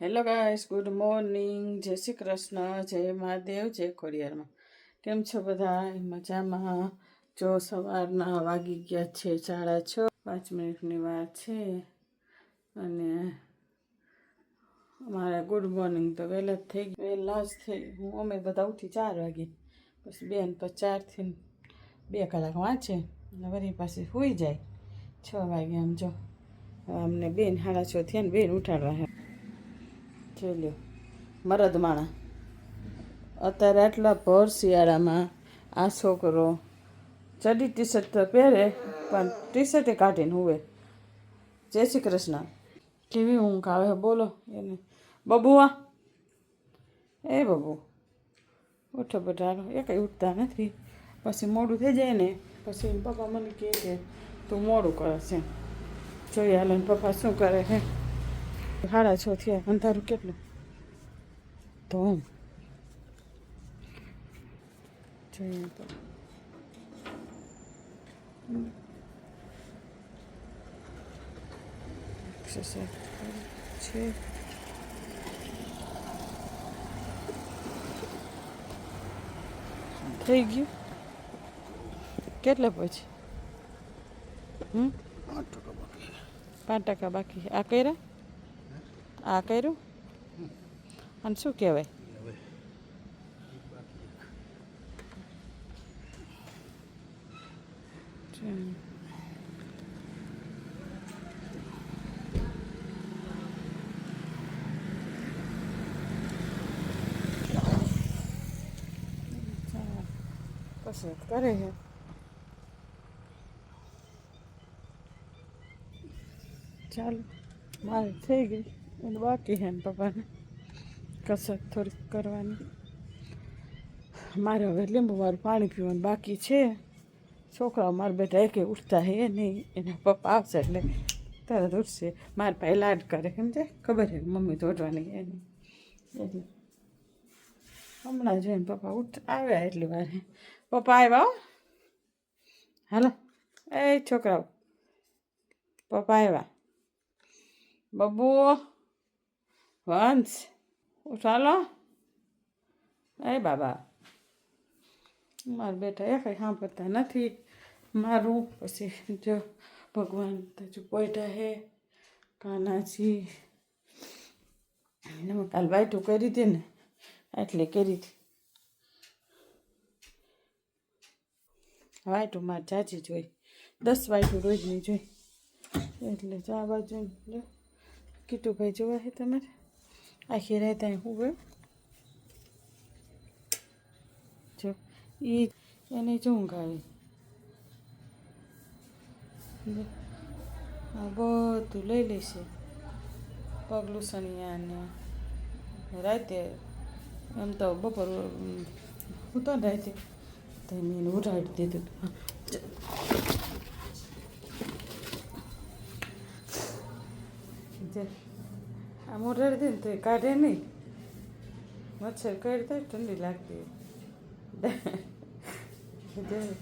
Hello guys, good morning, જય શ્રી કૃષ્ણ, જય મહાદેવ, જય ખોડિયારમાં. કેમ છો બધા? મજામાં? જો સવારના વાગી ગયા છે 6:30 વાર છે અને અમારે ગુડ મોર્નિંગ તો વહેલા જ થઈ ગયું, વહેલા જ થઈ. અમે બધા ઉઠી 4 વાગે, પછી બેન પછી 4થી 2 કલાક વાંચે અને વળી પાછી સૂઈ જાય 6 વાગે. આમ જો અમને બેન 6:30 થયા ને બેન ઉઠાડવા હે. જોઈ લો મરદ માણા અત્યારે આટલા ભર શિયાળામાં આ છોકરો ચડી ટી શર્ટ તો પહેરે પણ ટી શર્ટે કાઢીને હુવે. જય શ્રી કૃષ્ણ. કેવી ઊંઘ આવે બોલો એને. બબુઆ, એ બબુ ઉઠો બેટા. એ કંઈ ઉઠતા નથી. પછી મોડું થઈ જાય ને પછી પપ્પા મને કહે કે તું મોડું કરે છે. જોઈએ હાલો ને પપ્પા શું કરે છે. 6:30 થયા. અંધારું કેટલું તો જોઈએ તો એક્સરસાઇઝ છે. થઈ ગયું કેટલે પછી 5% બાકી. આ કર્યા આ કર્યું અને શું કહેવાય કસરત કરે છે. ચાલો મારે થઈ ગઈ અને બાકી છે ને પપ્પાને કસરત થોડીક કરવાની. મારે હવે લીંબુવાળું પાણી પીવાનું બાકી છે. છોકરાઓ મારા બેટા એકે ઉઠતા હે નહીં. એના પપ્પા આવશે એટલે તરત ઉઠશે. મારા ભાઈ લાડ કરે સમજે, ખબર છે મમ્મી દોડવાની એની એટલે હમણાં જોઈને પપ્પા આવ્યા એટલી વાર. પપ્પા આવ્યા. હાલો એ છોકરાઓ, પપ્પા આવ્યા. બબુ, વંશ ઉઠ હાલો. એ બાબા મારા બેટા એ કંઈ સાંભળતા નથી મારું. પછી જો ભગવાન તો પોઈટા હે કાનાજી એને કાલ વાઈટું કરી હતી ને એટલે કરી હતી. વાઈટું મારે જાજી જોઈ, 10 વાઈટું રોજની જોઈ એટલે આ બાજુ જો કીટુભાઈ જોવા છે તમારે. આખી રાત અહીં હું જો એને જો ઊંઘ આવે. આ બધું લઈ લેશે પગલું સણિયા ને રાતે. એમ તો બપોર હું તો રાતે તો મેં એને ઉઠાડી દીધું. આ મોઢાડી દે ને તો એ કાઢે નહીં. મચ્છર કાઢતા ઠંડી લાગતી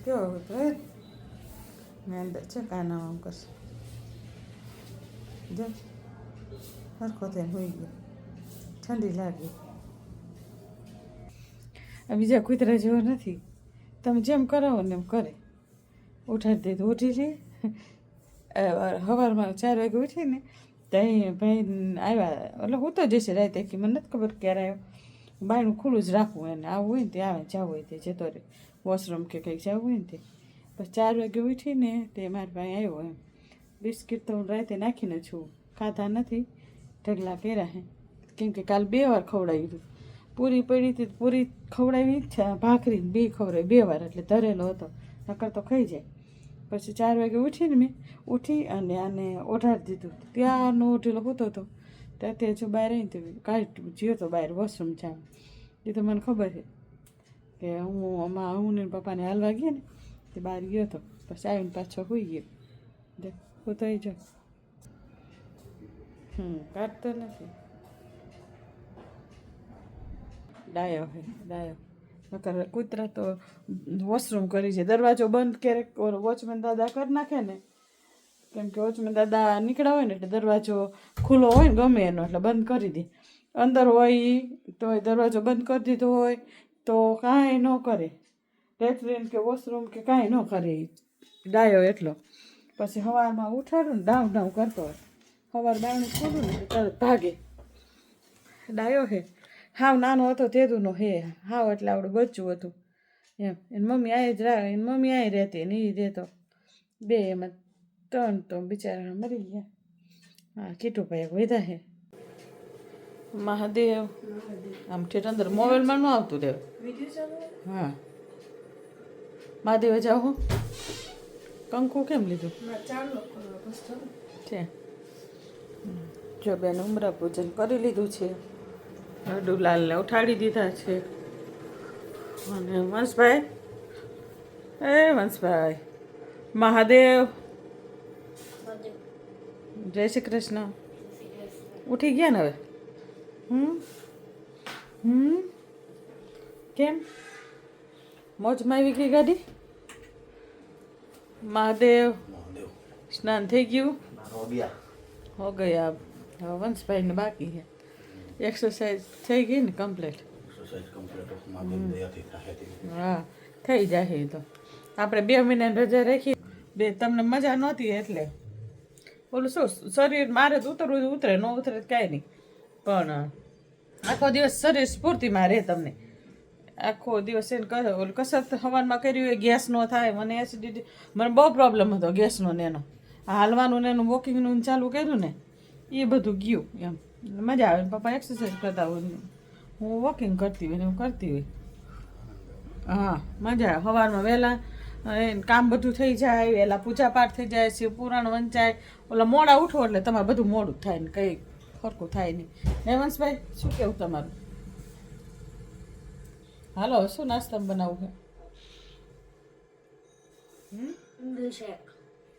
કેવો હતો હે. મેં અંદર છે કાના આમ કરશે જો સરખો થઈને હોઈ ગયો. ઠંડી લાગી. બીજા કૂતરા જેવો નથી. તમે જેમ કરાવો ને એમ કરે. ઉઠાડી દે તો ઉઠી જઈએ. સવારમાં 4 વાગે ઉઠીને ત્યાં ભાઈ આવ્યા એટલે હું તો જશે રાતે કે મને નથી ખબર ક્યારે આવ્યો. બાયણું ખુલ્લું જ રાખવું એને. આવું હોય ને તે આવે, જવું હોય તે જતો રહે. વોશરૂમ કે કંઈક જવું હોય ને તે. પછી 4 વાગે ઉઠીને તે મારા ભાઈ આવ્યો એમ. બિસ્કિટ તો હું રાતે નાખીને છું, ખાધા નથી, ઢગલા કર્યા હે. કેમ કે કાલ 2 વાર ખવડાવ્યું. પૂરી પડી હતી પૂરી ખવડાવી ઈચ્છા, ભાખરી 2 ખવડાવી 2 વાર એટલે ધરેલો હતો, નકર તો ખાઈ જાય. પછી 4 વાગે ઉઠીને મેં ઉઠી અને આને ઓઢાડી દીધું. ત્યારનો ઉઠેલો હોતો હતો ત્યાં તે જો બહાર આવીને તો કાઢી જ્યો તો બહાર વોશરૂમ જાવ. એ તો મને ખબર છે કે હું ને પપ્પાને હાલવા ગયા ને તે બહાર ગયો હતો. પછી આવીને પાછો સૂઈ ગયો. હું તો જો કાઢતો નથી. ડાયો હે ડાયો. નકર કૂતરા તો વોશરૂમ કરી છે. દરવાજો બંધ ક્યારેક વોચમેન દાદા કરી નાખે ને કેમ કે વચમાં દાદા નીકળ્યા હોય ને એટલે દરવાજો ખુલ્લો હોય ને ગમે એનો એટલે બંધ કરી દે. અંદર હોય તો દરવાજો બંધ કરી દીધો હોય તો કાંઈ ન કરે. લેટ્રિન કે વોશરૂમ કે કાંઈ ન કરે ડાયો એટલો. પછી સવારમાં ઉઠાડું ને ડાઉં ડાઉં કરતો હોય. સવાર બારણું ખોલું ને તરત ભાગે. ડાયો હે. હાવ નાનો હતો તેદુનો હે. હાવ એટલે આવડું બચ્ચું હતું એમ. એની મમ્મી આય જ રાખે. એની મમ્મી આય રહેતી ને એ રહેતો. બે એમાં 3 તો બિચારા મરી ગયા. હા કીટુભાઈ એક વધ્યા હે. મહાદેવ આમ ઠેઠ અંદર મોબાઈલમાં ન આવતું દેવ. હા મહાદેવે જાઓ હું કંકુ કેમ લીધું છે? જો બેન ઉમરા પૂજન કરી લીધું છે. હડુલાલને ઉઠાડી દીધા છે. અને વંશભાઈ વંશભાઈ મહાદેવ જય શ્રી કૃષ્ણ. ઉઠી ગયા ને હવે? કેમ મોજમાં આવી ગઈ ગાડી? મહાદેવ સ્નાન થઈ ગયું? હો ગયા. હવે વંશભાઈને બાકી છે. એક્સરસાઇઝ થઈ ગઈ ને કમ્પ્લીટ? હા થઈ જાય એ તો. આપણે 2 મહિનાની રજા રાખી. તમને મજા નહોતી એટલે ઓલું શું શરીર મારે તો ઉતરવું ઉતરે ન ઉતરે કાંઈ નહીં. પણ આખો દિવસ શરીર સ્ફૂર્તિમાં રહે તમને. આખો દિવસ એને કહે ઓલું કસરત હવારમાં કર્યું હોય ગેસ ન થાય. મને એસિડિટી મને બહુ પ્રોબ્લેમ હતો ગેસનો ને એનો. હાલવાનું ને એનું વોકિંગનું ચાલુ કર્યું ને એ બધું ગયું એમ. મજા આવે. પપ્પા એક્સરસાઇઝ કરતા હોય હું વોકિંગ કરતી હોય ને હું કરતી હોય. હા મજા આવે. સવારમાં વહેલા કામ બધું થઈ જાય. વહેલા પૂજા પાઠ થઈ જાય. શિવ પુરાણ વંચાય. ઓલા મોડા ઉઠો એટલે તમારે બધું મોડું થાય ને કંઈ ફરકું થાય નહીં. હેમંતભાઈ શું કેવું તમારું? હાલો શું નાસ્તામાં બનાવવું છે?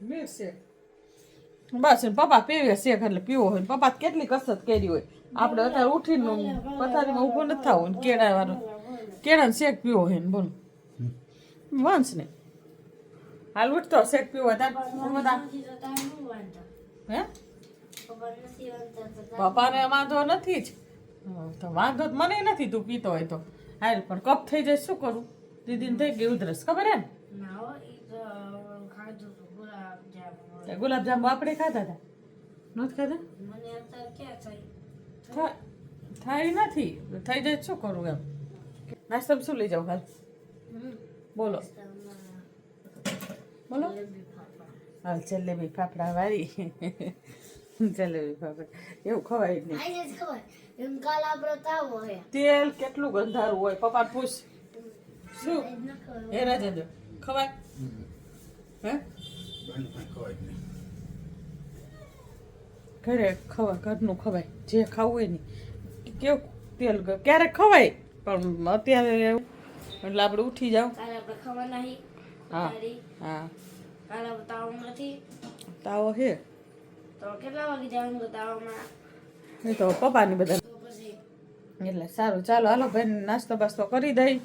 Milk shake. બસ પપ્પા પીવે શેક એટલે પીવો હોય. પપ્પા કેટલી કસરત કરી હોય. આપણે અત્યારે ઉઠીને પથારીમાં ઊભું નથી થવું. કેળા વાળો કેળાનો શેક પીવો હોય ને બોલો વંશ ને હાલ ઉઠતો શેક પીવો બધા હે પપ્પાને વાંધો નથી જ. તો વાંધો મને નથી તું પીતો હોય તો. હાલ પણ કપ થઈ જાય શું કરું? દીદીને થઈ ગઈ ઉધરસ ખબર હે ને? ગુલાબજાંબુ આપણે ખાધા હતા નથી ખાધા? થાય નથી થઈ જાય શું કરું એમ. નાસ્તામાં શું લઈ જાઉં હાલ બોલો બોલો? હા જલેબી ફાફડા વાળી. જલેબી ફાફડા એવું ખવાય નહીં. તેલ કેટલું ગંધારું હોય. પપ્પા પૂછ શું હે રાજેન્દ્ર ખવાય હે? ઘરે ખવાય ઘરનું ખવાય જે ખાવું હોય ને. કેવું તેલ ક્યારેક ખવાય પણ અત્યારે એટલે આપણે ઉઠી જાવ. હા હા તાવો હે તો કેટલા વાગે જવાનું તાવામાં? એ તો પપ્પાની બધા એટલે સારું ચાલો હાલો ભાઈ નાસ્તો બાસ્તો કરી દઈ.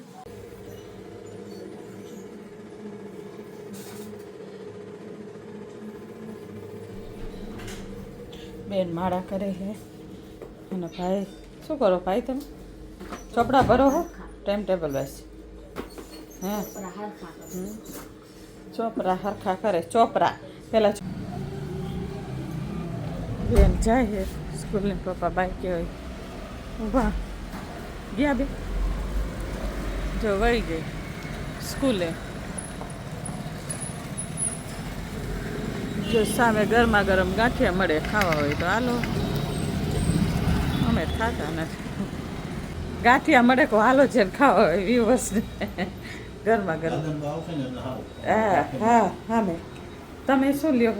બેન માળા કરે છે અને ભાઈ શું કરો ભાઈ? તમે ચોપડા ભરો હો ટાઈમ ટેબલ વાઇઝ? હે ચોપરા હરખા કરે. ચોપરા પેલા બેન જાય છે સ્કૂલને. પપ્પા બાઈકે હોય ઊભા ગયા. બે જો વળી ગઈ સ્કૂલે. જો સામે ગરમા ગરમ ગાંઠિયા મળે ખાવા હોય તો હાલો. અમે ખાતા નથી. ગાંઠિયા મળે કો હાલો છે ખાવા હોય વ્યવસ્થિત ગરમા ગરમ. હા હા હા મેં તમે શું લ્યો?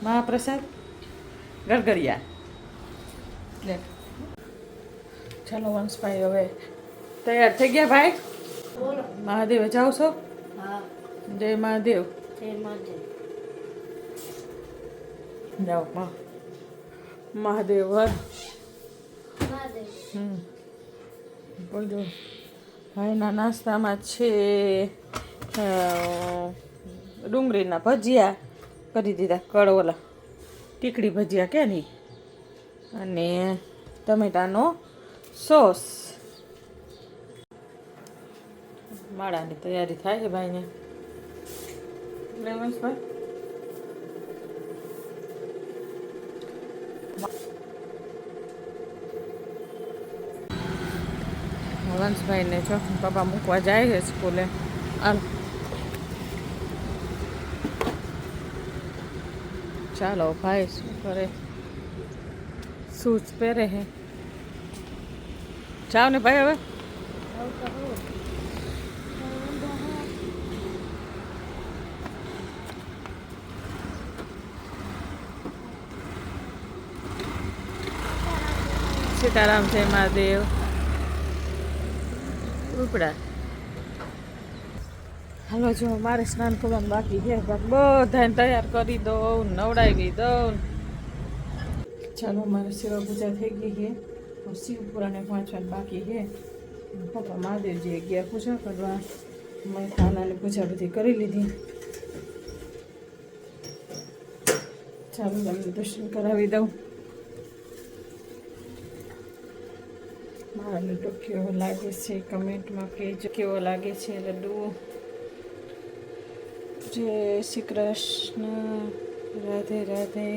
મહાપ્રસાદ ગરગરિયા. લે ચાલો વંશભાઈ હવે તૈયાર થઈ ગયા ભાઈ? મહાદેવે જાઓ છો? જય મહાદેવ. જાઓ મહાદેવ હર. બોલજો ભાઈના નાસ્તામાં છે ડુંગળીના ભજીયા, કરી દીધા કળ ઓલા ટીકડી ભજીયા કે નહીં, અને ટમેટાનો સોસ. માળાની તૈયારી થાય છે ભાઈને. ભાઈ વંશભાઈને જો પપ્પા મૂકવા જાય છે સ્કૂલે. ચાલો ભાઈ શું કરે, શૂઝ પહેરે હે. જાઓ ને ભાઈ હવે. સીતારામ જય મહાદેવ. ઉપડા હાલો જો મારે સ્નાન કરવાનું બાકી છે, બધાને તૈયાર કરી દઉં, નવડાવી દઉં. ચાલો મારે સેવા પૂજા થઈ ગઈ છે, શિવ પુરાણે વાંચવાનું બાકી છે. પપ્પા મહાદેવજીએ ગયા પૂજા કરવા, મેં ખાનાની પૂજા બધી કરી લીધી. ચાલો તમને દર્શન કરાવી દઉં. મારો લડ્ડુ કેવો લાગે છે કમેન્ટમાં કહેજો, કેવો લાગે છે લડ્ડુ. જય શ્રી કૃષ્ણ. રાધે રાધે.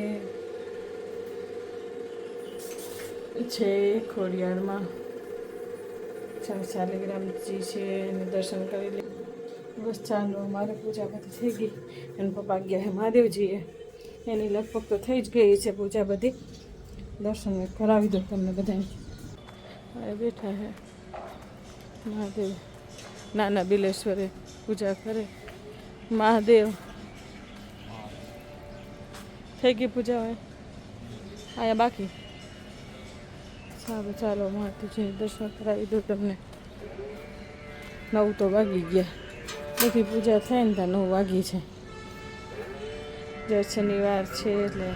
છે ખોડિયારમાં શાલિગ્રામજી છે, એને દર્શન કરી લે. બસ ચાલો મારે પૂજા બધી થઈ ગઈ. એના પપ્પા ગયા છે મહાદેવજીએ, એની લગભગ તો થઈ જ ગઈ છે પૂજા બધી. દર્શન કરાવી દો તમને બધાને. હવે બેઠા હે મહાદેવ, નાના બિલેશ્વરે પૂજા કરે. મહાદેવ થઈ ગઈ પૂજા, હોય અહીંયા બાકી. સારું ચાલો માતાજી દર્શન કરાવી દો તમને. 9 તો વાગી ગયા, બધી પૂજા થાય ને ત્યાં 9 વાગી છે. જે શનિવાર છે એટલે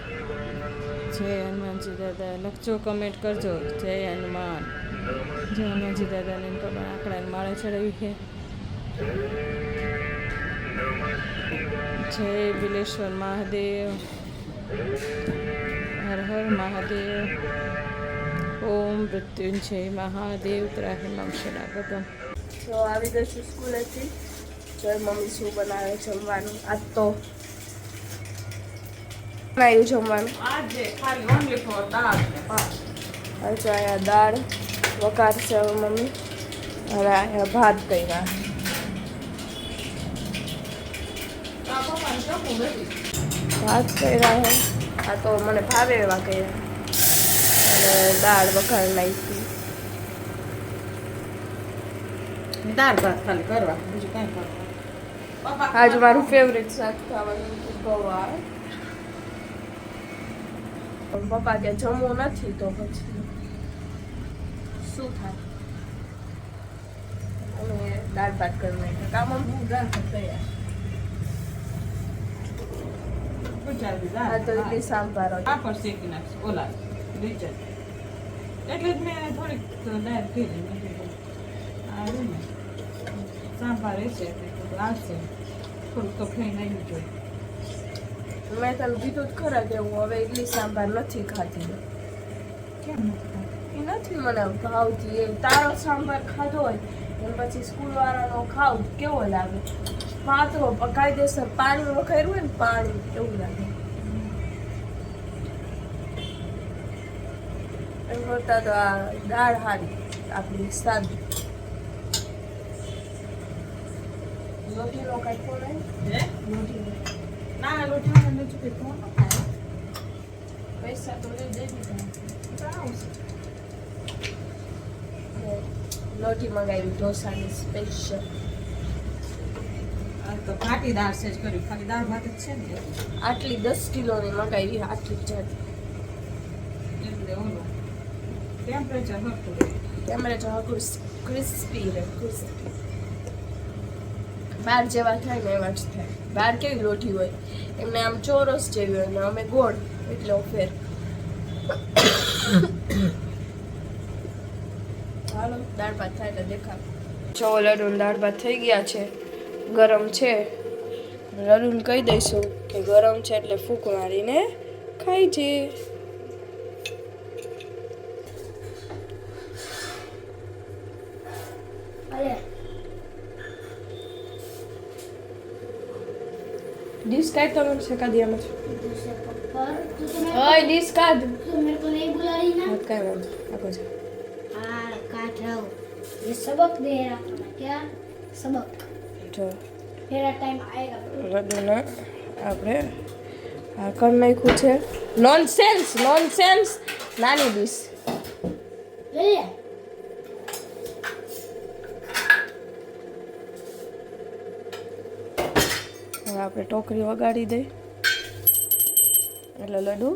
જય હનુમાનજી દાદા લખજો, કમેન્ટ કરજો. જય હનુમાન. જય હનુમાનજી દાદાને પપ્પા આંકડાને માળા ચડાવી છે. જય બિલેશ્વર મહાદેવ. હર હર મહાદેવ. ઓમ મૃત્યુંજય મહાદેવ. ત્રાહિમામ શરણાગતમ. તો આવી દઈશું સ્કૂલેથી. જોઈ મમ્મી શું બનાવે જમવાનું. આજ તો બનાવ્યું જમવાનું. આજે ખાલી ઓનલી ફોર દાળ ને ભાત. હજુ અહીંયા દાળ વઘાર છે મમ્મી, હવે અહીંયા ભાત કર્યા. ભાત કર્યા હે, આ તો મને ભાવે એવા કર્યા, અને દાળ વઘાર નાખી. દાળ ભાત ખાલી કરવા, બીજું કાંઈ કરવા. આજ મારું ફેવરેટ શાક ખાવાનું ગવાર. પપ્પા કે જમવું નથી તો પછી શું થાય, અમે દાળ ભાત કરી નાખ્યા. કામ દાળ ભાત તૈયાર. આ તો ઇડલી સાંભાર હતો. પાપડ શેકી નાખશું ઓલા રીચર, એટલે જ મેં થોડીક દાળ કરી આ ને સાંભાર રહેશે આવશે, થોડુંક તો ખાઈને આવી જોઈએ. મેં તને કીધું જ ખરા કે હું હવે ઇડલી સાંભાર નથી ખાતી. કેમ નથી? એ નથી મને ભાવતી. એ તારો સાંભાર ખાધો હોય અને પછી સ્કૂલવાળાનો ખાવ કેવો લાગે? પાતળો કાયદેસર પાણી વખાર્યું હોય ને પાણી એવું લાગે. એમ કરતા તો આ દાળ હારી આપણી સાદી. રોટીનો કાંઈ ફોન રોટીનો ના રોટી નથી કે કોણ ખાય? પૈસા તો લઈ દઈ દીધા. લોટી મંગાવી ઢોસાની સ્પેશિયલ. આ તો ઘાટી દાળ છે જ કર્યું, ખાલી દાળ ભાત જ છે ને. આટલી 10 કિલોની મંગાવી, આટલી જાત. એટલે ઓલો ટેમ્પરેચર હરતું રહે. ટેમ્પરેચર હરતું ક્રિસ્પી રહે, ક્રિસ્પી. બાર જેવા થાય ને એવા જ થાય. બાર કેવી રોટી હોય એમને આમ ચોરસ જેવી હોય ને અમે ગોળ, એટલે ફેર. હાલો દાળ ભાત થાય એટલે દેખાવ. લડુન દાળ ભાત થઈ ગયા છે, ગરમ છે. લડુન કહી દઈશું કે ગરમ છે એટલે ફૂંક મારીને ખાઈ છે. डिश काट तो मैंने सिखा दिया मुझे. ओए डिश काट. तो मेरे को नहीं बुला रही ना. मत कर मैम आको जा. हाँ काट रहा हूँ. ये सबक दे रहा हूँ मैं. क्या सबक? જો मेरा टाइम आएगा. લડ્ડુને આપણે આ કરી નાખ્યું છે. નોનસેન્સ નોનસેન્સ નાની ડીશ. ले ले. હવે આપણે ટોકરી વગાડી દઈ એટલે લડ્ડુ